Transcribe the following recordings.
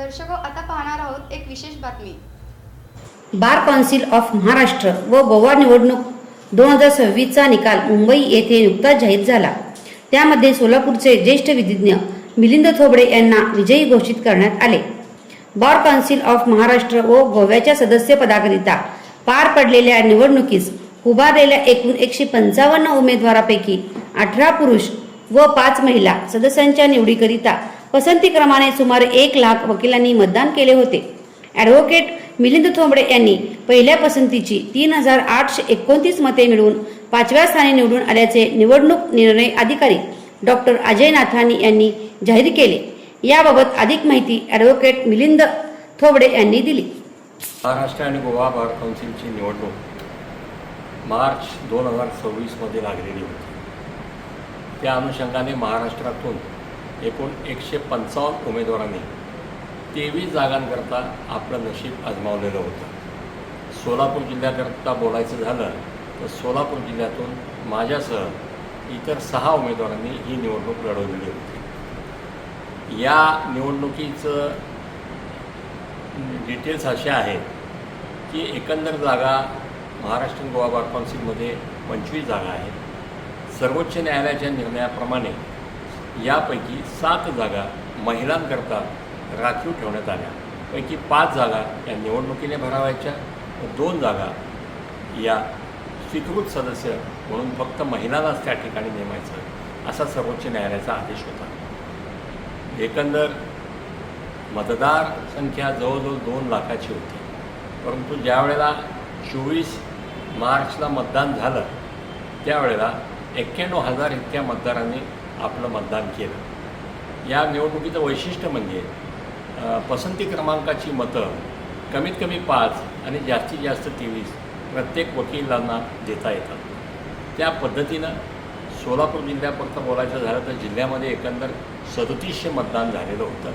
दर्शको, आता पाहणार आहोत एक विशेष बातमी। बार कौन्सिल ऑफ महाराष्ट्र व गोवा निवडणूक 2026 चा निकाल मुंबई येथे नुकताच जाहीर झाला। त्यामध्ये सोलापूरचे ज्येष्ठ विधिज्ञ मिलिंद थोबडे यांना विजयी घोषित करण्यात आले। बार कौन्सिल ऑफ महाराष्ट्र व गोव्याच्या सदस्यपदाकरिता पार पडलेल्या निवडणुकीस उभारलेल्या एकूण 155 उमेदवारांपैकी 18 पुरुष व 5 महिला सदस्यांच्या निवडीकरिता पसंती क्रमाने सुमारे 1 लाख वकिलांनी मतदान केले होते। ॲडव्होकेट मिलिंद थोबडे यांनी पहिल्या पसंतीची 3829 मते मिळवून 5व्या स्थानी निवडून आल्याचे निवडणूक निर्णय अधिकारी डॉक्टर अजय नाथानी यांनी जाहीर केले। याबाबत अधिक माहिती ॲडव्होकेट मिलिंद थोबडे यांनी दिली। महाराष्ट्र आणि गोवा बार कौन्सिलची निवडणूक मार्च 2026 मध्ये लागलेली होती। त्या अनुषंगाने महाराष्ट्रातून एकूण 155 उमेदवारांनी 23 जागांकरता आपलं नशीब आजमावलेलं होतं। सोलापूर जिल्ह्याकरता बोलायचं झालं तर सोलापूर जिल्ह्यातून माझ्यासह इतर 6 उमेदवारांनी ही निवडणूक लढवलेली होती। या निवडणुकीचं डिटेल्स असे आहेत की एकंदर जागा महाराष्ट्र गोवा बार कौन्सिलमध्ये 25 जागा आहेत। सर्वोच्च न्यायालयाच्या निर्णयाप्रमाणे यापैकी 7 जागा महिलांकरता राखीव ठेवण्यात आल्या। पैकी 5 जागा या निवडणुकीने भरावायच्या व 2 जागा या स्वीकृत सदस्य म्हणून फक्त महिलांनाच त्या ठिकाणी नेमायचं असा सर्वोच्च न्यायालयाचा आदेश होता। एकंदर मतदार संख्या जवळजवळ 2 लाखाची होती, परंतु ज्या वेळेला 24 मार्चला मतदान झालं त्यावेळेला 91,000 इतक्या मतदारांनी आपलं मतदान केलं। या निवडणुकीचं वैशिष्ट्य म्हणजे पसंती क्रमांकाची मतं कमीत कमी 5 आणि जास्तीत जास्त 23 प्रत्येक वकिलांना देता येतात। त्या पद्धतीनं सोलापूर जिल्ह्यापुरतं बोलायचं झालं तर जिल्ह्यामध्ये एकंदर 3700 मतदान झालेलं होतं।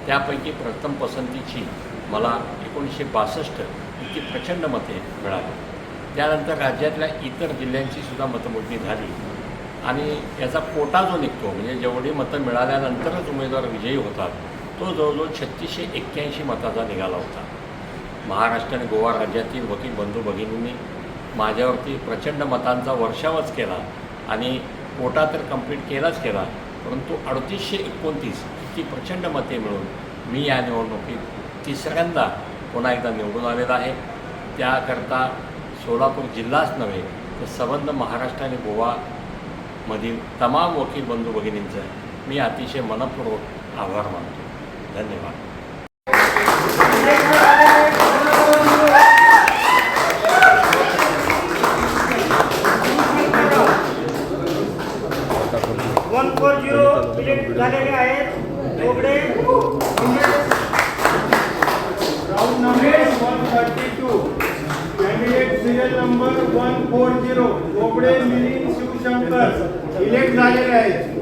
त्यापैकी प्रथम पसंतीची मला 1962 इतकी प्रचंड मते मिळाली। त्यानंतर राज्यातल्या इतर जिल्ह्यांची सुद्धा मतमोजणी झाली आणि याचा कोटा जो निघतो म्हणजे जेवढी मतं मिळाल्यानंतरच उमेदवार विजयी होतात तो जवळजवळ 3681 मताचा निघाला होता। महाराष्ट्र आणि गोवा राज्यातील वकील बंधू भगिनींनी माझ्यावरती प्रचंड मतांचा वर्षावच केला आणि कोटा तर कंप्लीट केलाच केला, परंतु 3829 इतकी प्रचंड मते मिळून मी या निवडणुकीत तिसऱ्यांदा पुन्हा एकदा निवडून आलेला आहे। त्याकरता सोलापूर जिल्हाच नव्हे तर संबंध महाराष्ट्र आणि गोवामधील तमाम वकील बंधू भगिनींचं मी अतिशय मनपूर्वक आभार मानतो। धन्यवाद। झालेले आहेत। Thobade round number 132 candidate serial number 140 Thobade Milind Shivshankar elect झालेले आहेत।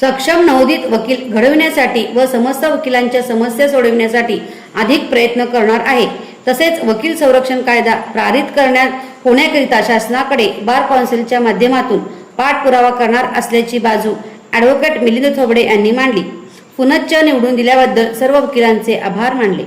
सक्षम नवोदित वकील घडविण्यासाठी व समस्त वकिलांच्या समस्या सोडविण्यासाठी अधिक प्रयत्न करणार आहे। तसेच वकील संरक्षण कायदा पारित होण्याकरिता शासनाकडे बार कौन्सिलच्या माध्यमातून पाठपुरावा करणार असल्याची बाजू ॲडव्होकेट मिलिंद थोबडे यांनी मांडली। पुनश्च निवडून दिल्याबद्दल सर्व वकिलांचे आभार मानले।